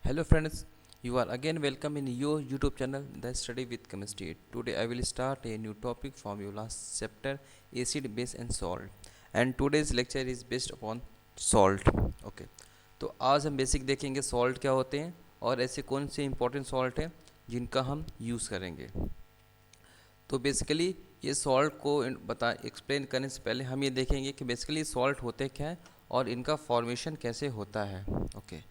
Hello friends, you are again welcome in your YouTube channel The Study with Chemistry. Today I will start a new topic from your last chapter acid, base and salt. And today's lecture is based upon salt. Okay. तो आज हम basic देखेंगे salt क्या होते हैं और ऐसे कौन से इंपॉर्टेंट सॉल्ट हैं जिनका हम यूज़ करेंगे। तो बेसिकली ये सॉल्ट को बता एक्सप्लेन करने से पहले हम ये देखेंगे कि बेसिकली सॉल्ट होते क्या हैं और इनका फॉर्मेशन कैसे होता है। ओके।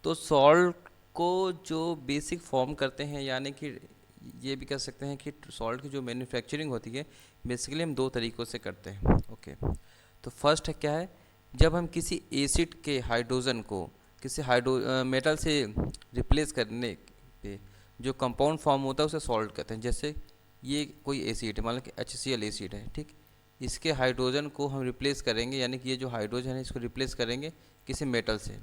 तो सॉल्ट को जो बेसिक फॉर्म करते हैं, यानी कि ये भी कह सकते हैं कि सॉल्ट की जो मैन्युफैक्चरिंग होती है बेसिकली हम दो तरीक़ों से करते हैं। ओके। तो फर्स्ट है क्या है, जब हम किसी एसिड के हाइड्रोजन को किसी मेटल से रिप्लेस करने पे जो कंपाउंड फॉर्म होता है उसे सॉल्ट कहते हैं। जैसे ये कोई एसिड है, मान लो कि HCl एसिड है, ठीक। इसके हाइड्रोजन को हम रिप्लेस करेंगे, यानी कि ये जो हाइड्रोजन है इसको रिप्लेस करेंगे किसी मेटल से,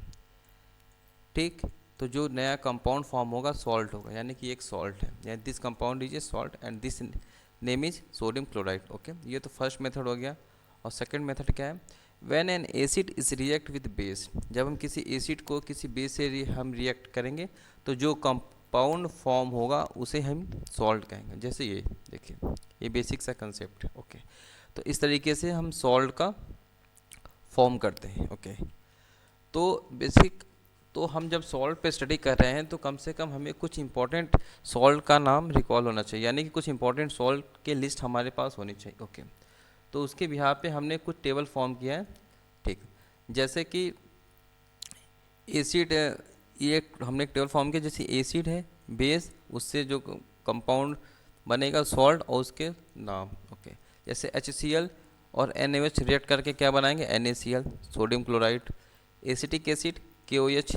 ठीक। तो जो नया कंपाउंड फॉर्म होगा सॉल्ट होगा, यानी कि एक सॉल्ट है, यानी this compound is a salt and this name is sodium chloride. Okay, ये तो फर्स्ट मेथड हो गया। और सेकंड मेथड क्या है, when an acid is react with base, जब हम किसी एसिड को किसी बेस से हम रिएक्ट करेंगे तो जो कंपाउंड फॉर्म होगा उसे हम सॉल्ट कहेंगे। जैसे ये देखिए, ये बेसिक सा कंसेप्ट है। ओके, तो इस तरीके से हम सॉल्ट का फॉर्म करते हैं। ओके, तो बेसिक, तो हम जब सॉल्ट पे स्टडी कर रहे हैं तो कम से कम हमें कुछ इंपॉर्टेंट सॉल्ट का नाम रिकॉल होना चाहिए, यानी कि कुछ इंपॉर्टेंट सॉल्ट के लिस्ट हमारे पास होनी चाहिए। ओके, तो उसके बिहार पे हमने कुछ टेबल फॉर्म किया है, ठीक। जैसे कि एसिड, ये हमने एक टेबल फॉर्म किया, जैसे एसिड है, बेस, उससे जो कंपाउंड बनेगा सॉल्ट और उसके नाम। ओके, जैसे HCl और NaOH रिएक्ट करके क्या बनाएंगे, NaCl, sodium chloride. Acetic acid KOH,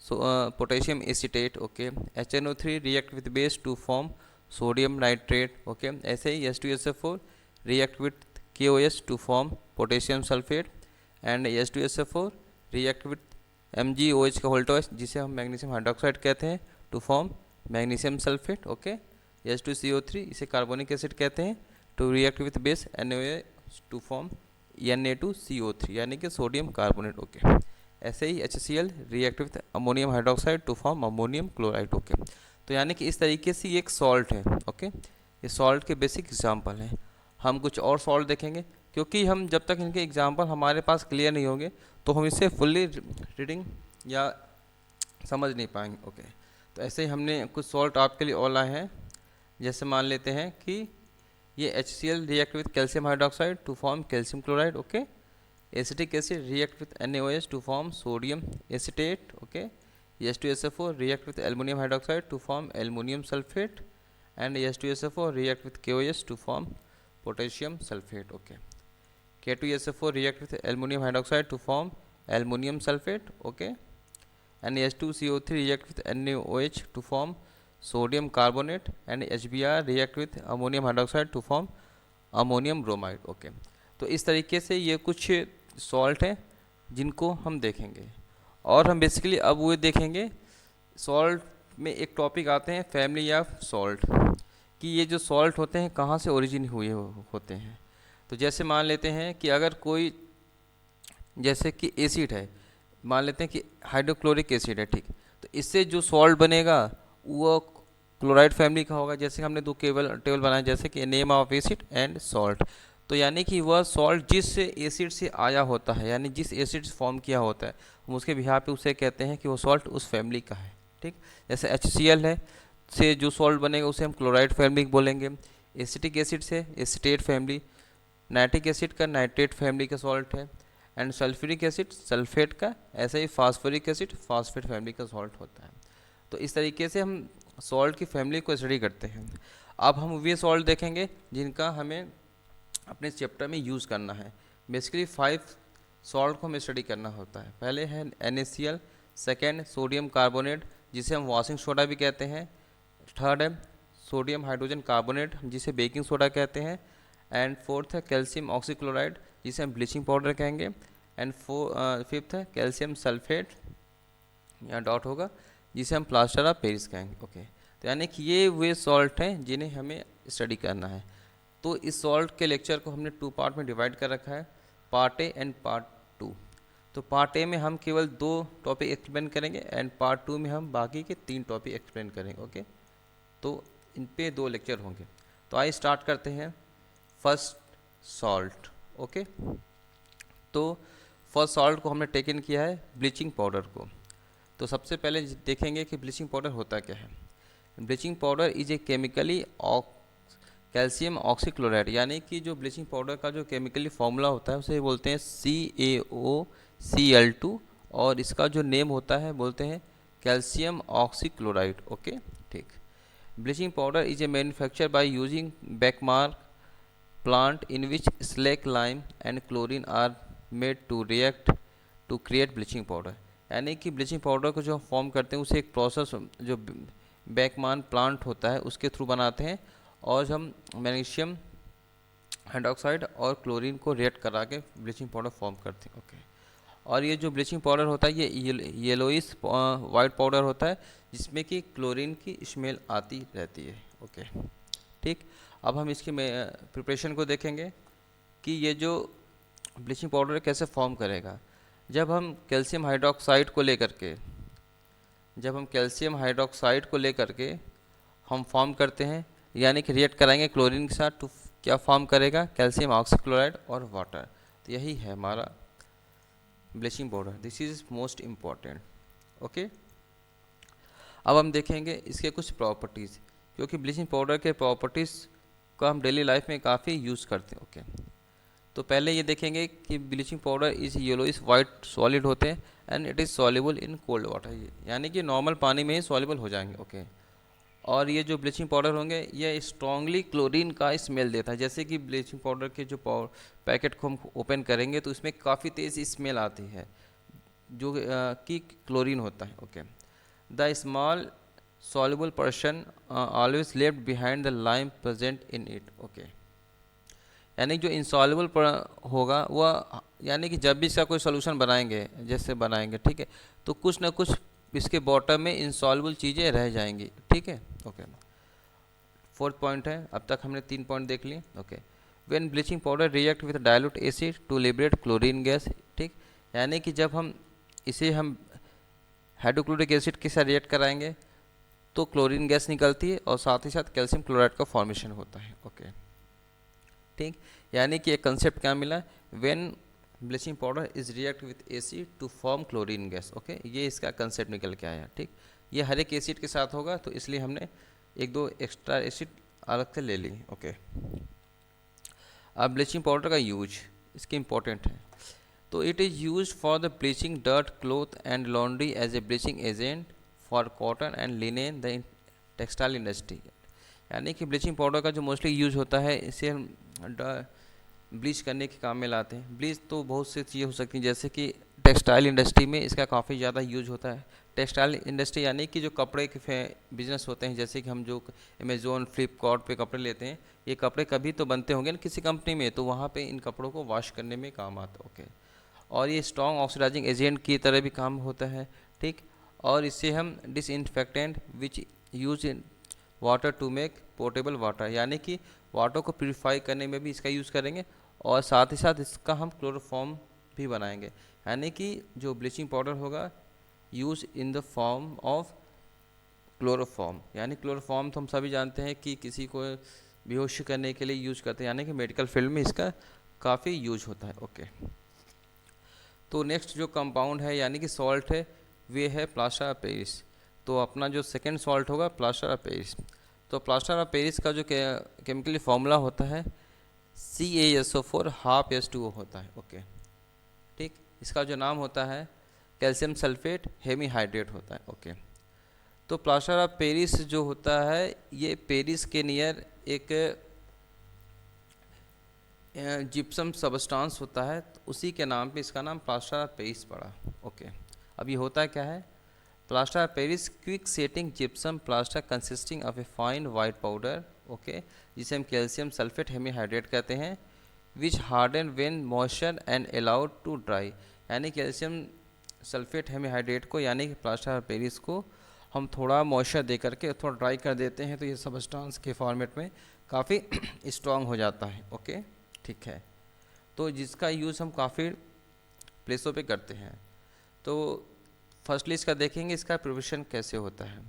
potassium acetate. Okay, HNO3 react with base to form sodium nitrate. Okay, ऐसे ही H2SO4 react with KOH to form potassium sulphate and H2SO4 react with MgOH का होल्टोएच, जिसे हम magnesium hydroxide कहते हैं, to form magnesium sulphate. Okay, H2CO3 इसे carbonic acid कहते हैं, to react with base NaOH to form Na2CO3, यानी कि सोडियम कार्बोनेट। ओके, ऐसे ही HCl react with ammonium hydroxide to form ammonium chloride. Okay, तो यानी कि इस तरीके से ये एक सॉल्ट है। ओके, ये सॉल्ट के बेसिक एग्जांपल हैं। हम कुछ और सॉल्ट देखेंगे, क्योंकि हम जब तक इनके एग्जांपल हमारे पास क्लियर नहीं होंगे तो हम इसे फुल्ली रीडिंग या समझ नहीं पाएंगे। ओके, तो ऐसे ही हमने कुछ सॉल्ट आपके लिए और लाए हैं। जैसे मान लेते हैं कि ये HCl react with calcium hydroxide to form calcium chloride. Okay, acetic acid react with NaOH to form sodium acetate. Okay, H2SO4 react with aluminium hydroxide to form aluminium sulphate and H2SO4 react with KOH to form potassium sulphate. Okay, K2SO4 react with aluminum hydroxide to form aluminum sulfate. Okay, and H2CO3 react with NaOH to form sodium carbonate and HBr react with ammonium hydroxide to form ammonium bromide. Okay, तो इस तरीके से ये कुछ salt हैं जिनको हम देखेंगे। और हम बेसिकली अब वो देखेंगे, सॉल्ट में एक टॉपिक आते हैं फैमिली ऑफ सॉल्ट, कि ये जो सॉल्ट होते हैं कहाँ से ओरिजिन हुए होते हैं। तो जैसे मान लेते हैं कि अगर कोई, जैसे कि एसिड है, मान लेते हैं कि हाइड्रोक्लोरिक एसिड है, ठीक। तो इससे जो सॉल्ट बनेगा वो क्लोराइड फैमिली का होगा। जैसे हमने दो टेबल बनाए, जैसे कि name of acid and salt. तो यानी कि वह सॉल्ट जिस एसिड से आया होता है, यानी जिस एसिड से फॉर्म किया होता है, हम उसके बिहार पे उसे कहते हैं कि वो सॉल्ट उस फैमिली का है, ठीक। जैसे HCl है से जो सॉल्ट बनेगा उसे हम क्लोराइड फैमिली बोलेंगे। एसिटिक एसिड से एसिटेट फैमिली, नाइट्रिक एसिड का नाइट्रेट फैमिली का सॉल्ट है, एंड सल्फ्यूरिक एसिड सल्फेट का, ऐसे ही फास्फोरिक एसिड फास्फेट फैमिली का सॉल्ट होता है। तो इस तरीके से हम सॉल्ट की फैमिली को स्टडी करते हैं। अब हम वे सॉल्ट देखेंगे जिनका हमें अपने चैप्टर में यूज़ करना है। बेसिकली 5 सॉल्ट को हमें स्टडी करना होता है। पहले है NaCl, सेकेंड सोडियम कार्बोनेट जिसे हम वॉशिंग सोडा भी कहते हैं, थर्ड है सोडियम हाइड्रोजन कार्बोनेट जिसे बेकिंग सोडा कहते हैं, एंड फोर्थ है कैल्शियम ऑक्सीक्लोराइड जिसे हम ब्लीचिंग पाउडर कहेंगे, एंड फिफ्थ है कैल्शियम सल्फेट, यहाँ डॉट होगा, जिसे हम प्लास्टर ऑफ पेरिस कहेंगे। ओके, तो यानी कि ये वे सॉल्ट हैं जिन्हें हमें स्टडी करना है। तो इस सॉल्ट के लेक्चर को हमने 2 पार्ट में डिवाइड कर रखा है, पार्ट ए एंड पार्ट 2। तो पार्ट ए में हम केवल 2 टॉपिक एक्सप्लेन करेंगे एंड पार्ट 2 में हम बाकी के 3 टॉपिक एक्सप्लेन करेंगे। ओके, तो इन पे 2 लेक्चर होंगे। तो आइए स्टार्ट करते हैं फर्स्ट सॉल्ट। ओके, तो फर्स्ट सॉल्ट को हमने टेकन किया है ब्लीचिंग पाउडर को। तो सबसे पहले देखेंगे कि ब्लीचिंग पाउडर होता क्या है। Bleaching powder is A chemically calcium oxychloride, यानी कि जो ब्लीचिंग पाउडर का जो केमिकली फॉर्मूला होता है उसे बोलते हैं CaOCl2, और इसका जो नेम होता है बोलते हैं कैल्शियम ऑक्सीक्लोराइड। ओके, ठीक। Bleaching powder is a manufacture by using Backmann plant in which slag lime and chlorine are made to react to create bleaching powder। यानी कि ब्लीचिंग पाउडर को जो हम फॉर्म करते हैं उसे एक प्रोसेस जो बैकमान प्लांट होता है उसके थ्रू बनाते हैं, और हम मैग्नीशियम हाइड्रोक्साइड और क्लोरीन को रिएक्ट करा के ब्लीचिंग पाउडर फॉर्म करते हैं। ओके, और ये जो ब्लीचिंग पाउडर होता है ये येलोइश वाइट पाउडर होता है जिसमें कि क्लोरीन की स्मेल आती रहती है। ओके, ठीक। अब हम इसकी प्रिपरेशन को देखेंगे कि ये जो ब्लीचिंग पाउडर कैसे फॉर्म करेगा। जब हम कैल्शियम हाइड्रोक्साइड को लेकर के हम फॉर्म करते हैं, यानी कि रिएक्ट कराएंगे क्लोरीन के साथ, तो क्या फॉर्म करेगा, कैल्शियम ऑक्सीक्लोराइड और वाटर। तो यही है हमारा bleaching powder, this is most important. Okay, अब हम देखेंगे इसके कुछ प्रॉपर्टीज़, क्योंकि ब्लीचिंग पाउडर के प्रॉपर्टीज़ को हम डेली लाइफ में काफ़ी यूज़ करते हैं। ओके, तो पहले ये देखेंगे कि ब्लीचिंग पाउडर इस येलोइश वाइट सॉलिड होते हैं and it is soluble in cold water, यानी कि नॉर्मल पानी में ही सॉल्युबल हो जाएंगे। ओके, और ये जो ब्लीचिंग पाउडर होंगे ये स्ट्रांगली क्लोरीन का स्मेल देता है। जैसे कि ब्लीचिंग पाउडर के जो पैकेट को हम ओपन करेंगे तो इसमें काफ़ी तेज़ स्मेल आती है जो कि क्लोरीन होता है। Okay, the small soluble portion always left behind the lime present in it। Okay, यानी जो insoluble होगा वह, यानी कि जब भी इसका कोई सोल्यूशन बनाएंगे जैसे बनाएंगे, ठीक है, तो कुछ ना कुछ इसके बॉटम में insoluble चीज़ें रह जाएंगी। ठीक है, ओके। फोर्थ पॉइंट है, अब तक हमने 3 पॉइंट देख लिए। Okay, when bleaching powder react with dilute acid to liberate chlorine gas, ठीक, यानी कि जब हम इसे हाइड्रोक्लोरिक एसिड के साथ रिएक्ट कराएंगे तो क्लोरीन गैस निकलती है और साथ ही साथ कैल्शियम क्लोराइड का फॉर्मेशन होता है। ओके, ठीक, यानी कि एक कंसेप्ट क्या मिला, when bleaching powder is react with acid to form chlorine gas. Okay, ये इसका कंसेप्ट निकल के आया। ठीक, ये हर एक एसिड के साथ होगा तो इसलिए हमने 1-2 एक्स्ट्रा एसिड अलग से ले ली। ओके, अब ब्लीचिंग पाउडर का यूज इसके इम्पोर्टेंट है। तो it is use for the bleaching dirt cloth and laundry as a bleaching agent for cotton and linen the textile industry. यानी कि ब्लीचिंग पाउडर का जो मोस्टली यूज होता है इसे हम ब्लीच करने के काम में लाते हैं। ब्लीच तो बहुत सी चीज़ें हो सकती हैं, जैसे कि टेक्सटाइल इंडस्ट्री में इसका काफ़ी ज़्यादा यूज होता है। टेक्सटाइल इंडस्ट्री यानी कि जो कपड़े के बिजनेस होते हैं, जैसे कि हम जो अमेज़ोन फ्लिपकार्ट पे कपड़े लेते हैं, ये कपड़े कभी तो बनते होंगे ना किसी कंपनी में, तो वहाँ पे इन कपड़ों को वॉश करने में काम आता है। ओके, और ये स्ट्रॉन्ग ऑक्सीडाइजिंग एजेंट की तरह भी काम होता है। ठीक, और इससे हम disinfectant which use in water to make portable water, यानी कि वाटर को प्यूरिफाई करने में भी इसका यूज़ करेंगे, और साथ ही साथ इसका हम क्लोरोफॉर्म भी बनाएंगे। यानी कि जो ब्लीचिंग पाउडर होगा use in the form of chloroform, यानी क्लोरोफॉर्म तो हम सभी जानते हैं कि किसी को बेहोशी करने के लिए यूज करते हैं, यानी कि मेडिकल फील्ड में इसका काफ़ी यूज होता है। ओके, तो नेक्स्ट जो कंपाउंड है यानी कि सॉल्ट है वे है प्लास्टर ऑफ पेरिस। तो अपना जो सेकेंड सॉल्ट होगा प्लास्टर ऑफ पेरिस। तो प्लास्टर ऑफ पेरिस का जो केमिकली फॉर्मूला होता है CaSO4 हाफ H2O होता है। ओके, ठीक, इसका जो नाम होता है कैल्शियम सल्फेट हेमीहाइड्रेट होता है। ओके, तो प्लास्टर ऑफ पेरिस जो होता है ये पेरिस के नियर एक जिप्सम सबस्टांस होता है, तो उसी के नाम पे इसका नाम प्लास्टर ऑफ पेरिस पड़ा। ओके, अब ये होता क्या है, plaster of Paris quick setting gypsum plaster consisting of a fine white powder. Okay, जिसे हम कैल्शियम सल्फेट हेमीहाइड्रेट कहते हैं, which harden when moisture and allowed to dry. यानी कैल्शियम सल्फेट हेमीहाइड्रेट को यानी कि प्लास्टर ऑफ पेरिस को हम थोड़ा मॉइस्चर दे करके थोड़ा ड्राई कर देते हैं तो ये सबस्टांस के फॉर्मेट में काफ़ी स्ट्रॉन्ग हो जाता है। ओके, ठीक है, तो जिसका यूज़ हम काफ़ी प्लेसों पे करते हैं। तो फर्स्टली इसका देखेंगे इसका प्रिपरेशन कैसे होता है।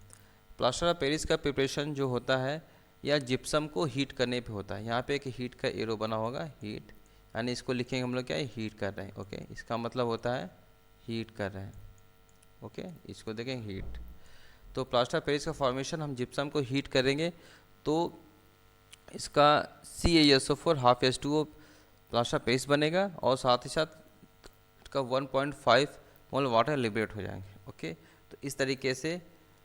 प्लास्टर ऑफ पेरिस का प्रिपरेशन जो होता है या जिप्सम को हीट करने पे होता है। यहाँ पे एक हीट का एरो बना होगा, हीट, यानी इसको लिखेंगे हम लोग क्या है, हीट कर रहे हैं। ओके, इसका मतलब होता है हीट कर रहे हैं। ओके, इसको देखें हीट। तो प्लास्टर ऑफ पेरिस का फॉर्मेशन हम जिप्सम को हीट करेंगे तो इसका CaSO4 half H2O plaster of Paris बनेगा और साथ ही साथ इसका 1.5 मोल वाटर लिबरेट हो जाएंगे। ओके, तो इस तरीके से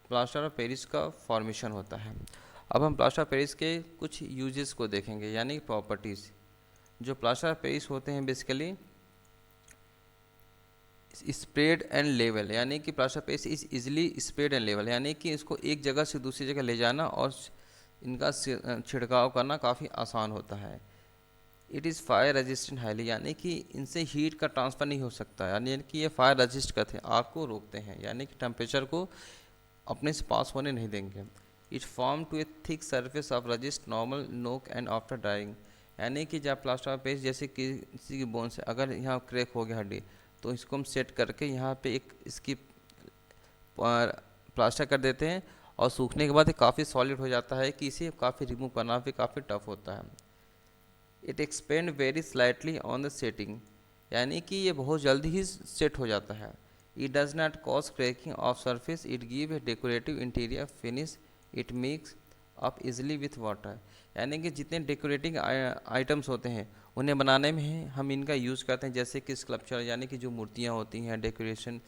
प्लास्टर ऑफ पेरिस का फॉर्मेशन होता है। अब हम प्लास्टर ऑफ पेरिस के कुछ यूजेस को देखेंगे, यानी प्रॉपर्टीज़। जो प्लास्टर ऑफ पेरिस होते हैं बेसिकली स्प्रेड एंड लेवल, यानी कि plaster of Paris is easily spread and level, यानी कि इसको एक जगह से दूसरी जगह ले जाना और इनका छिड़काव करना काफ़ी आसान होता है। It is fire resistant highly, यानी कि इनसे हीट का ट्रांसफ़र नहीं हो सकता, यानी कि ये फायर रेजिस्ट करते हैं, आग को रोकते हैं, यानी कि टेम्परेचर को अपने से पास होने नहीं देंगे। It form to a thick surface of resist normal knock and after drying, यानी कि जब प्लास्टर ऑफ पेरिस जैसे किसी की बोन से अगर यहाँ क्रैक हो गया हड्डी, तो इसको हम सेट करके यहाँ पे एक इसकी प्लास्टर कर देते हैं और सूखने के बाद ये काफ़ी सॉलिड हो जाता है कि इसे काफ़ी रिमूव करना भी काफ़ी टफ होता है। It expand very slightly on the setting, यानी कि ये बहुत जल्दी ही सेट हो जाता है। It does not cause cracking of surface, it give a decorative interior finish, it mix up easily with water, यानी कि जितने डेकोरेटिंग आइटम्स होते हैं उन्हें बनाने में हम इनका यूज़ करते हैं, जैसे कि स्कल्पचर, यानी कि जो मूर्तियाँ होती हैं, डेकोरेशन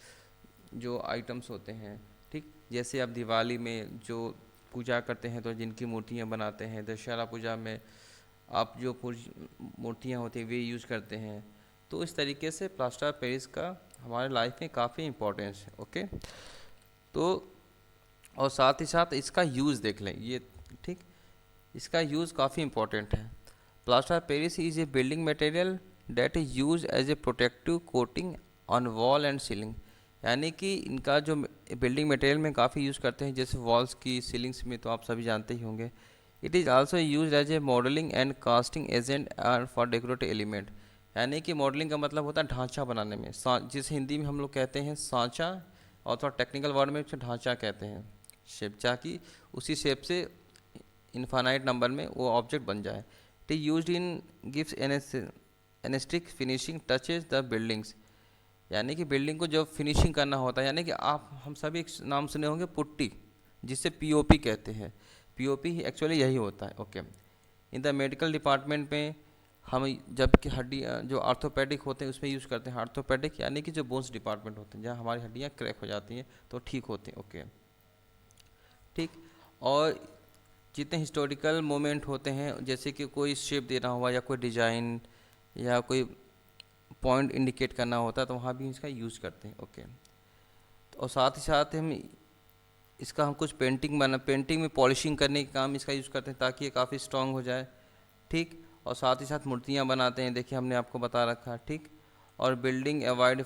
जो आइटम्स होते हैं, ठीक, जैसे आप दिवाली में जो पूजा करते हैं तो जिनकी मूर्तियाँ बनाते हैं, दशहरा पूजा में आप जो मूर्तियाँ होती हैं वे यूज़ करते हैं। तो इस तरीके से प्लास्टर ऑफ पेरिस का हमारे लाइफ में काफ़ी इम्पोर्टेंस है। ओके, तो और साथ ही साथ इसका यूज़ देख लें, ये ठीक, इसका यूज़ काफ़ी इम्पोर्टेंट है। Plaster of Paris is a building material that is use as a protective coating on wall and ceiling, यानी कि इनका जो बिल्डिंग मटेरियल में काफ़ी यूज़ करते हैं, जैसे वॉल्स की, सीलिंग्स में तो आप सभी जानते ही होंगे। It is also use as a modelling and casting agent or for decorative element, यानी कि मॉडलिंग का मतलब होता है ढांचा बनाने में, जिस हिंदी में हम लोग कहते हैं सांचा, और थोड़ा टेक्निकल वर्ड में उसे ढांचा कहते हैं, शेप, ताकि उसी शेप से इनफाइनाइट नंबर में वो ऑब्जेक्ट बन जाए। It is used in gives aesthetic finishing touches the buildings, यानी कि बिल्डिंग को जब फिनिशिंग करना होता है, यानी कि आप हम सभी एक नाम सुने होंगे पुट्टी, जिसे POP कहते हैं। POP एक्चुअली यही होता है। Okay, in the medical department में हम जब कि हड्डी जो आर्थोपेडिक होते हैं उसमें यूज़ करते हैं आर्थोपेडिक, यानी कि जो बोन्स डिपार्टमेंट होते हैं जहाँ हमारी हड्डियाँ क्रैक हो जाती हैं तो ठीक होते हैं। ओके, ठीक, और जितने हिस्टोरिकल मोमेंट होते हैं, जैसे कि कोई शेप देना हुआ या कोई डिज़ाइन या कोई पॉइंट इंडिकेट करना होता है तो वहाँ भी इसका यूज़ करते हैं। ओके, और साथ ही साथ हम इसका कुछ पेंटिंग में पॉलिशिंग करने के काम इसका यूज़ करते हैं ताकि ये काफ़ी स्ट्रांग हो जाए। ठीक, और साथ ही साथ मूर्तियाँ बनाते हैं, देखिए हमने आपको बता रखा। ठीक, और बिल्डिंग अवॉइड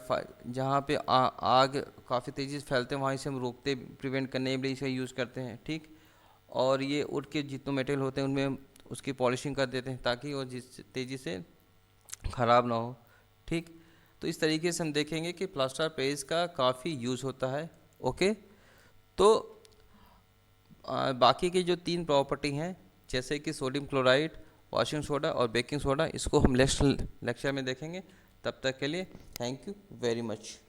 जहाँ पे आग काफ़ी तेज़ी से फैलते हैं वहाँ से हम रोकते प्रिवेंट करने के लिए इसका यूज़ करते हैं। ठीक, और ये उड के जितने मटेरियल होते हैं उनमें उसकी पॉलिशिंग कर देते हैं ताकि वो जिस तेज़ी से ख़राब ना हो। ठीक, तो इस तरीके से हम देखेंगे कि प्लास्टर ऑफ पेरिस का काफ़ी यूज़ होता है। ओके, तो बाकी की जो 3 प्रॉपर्टी हैं, जैसे कि सोडियम क्लोराइड, वॉशिंग सोडा और बेकिंग सोडा, इसको हम नेक्स्ट लेक्चर में देखेंगे। तब तक के लिए थैंक यू वेरी मच।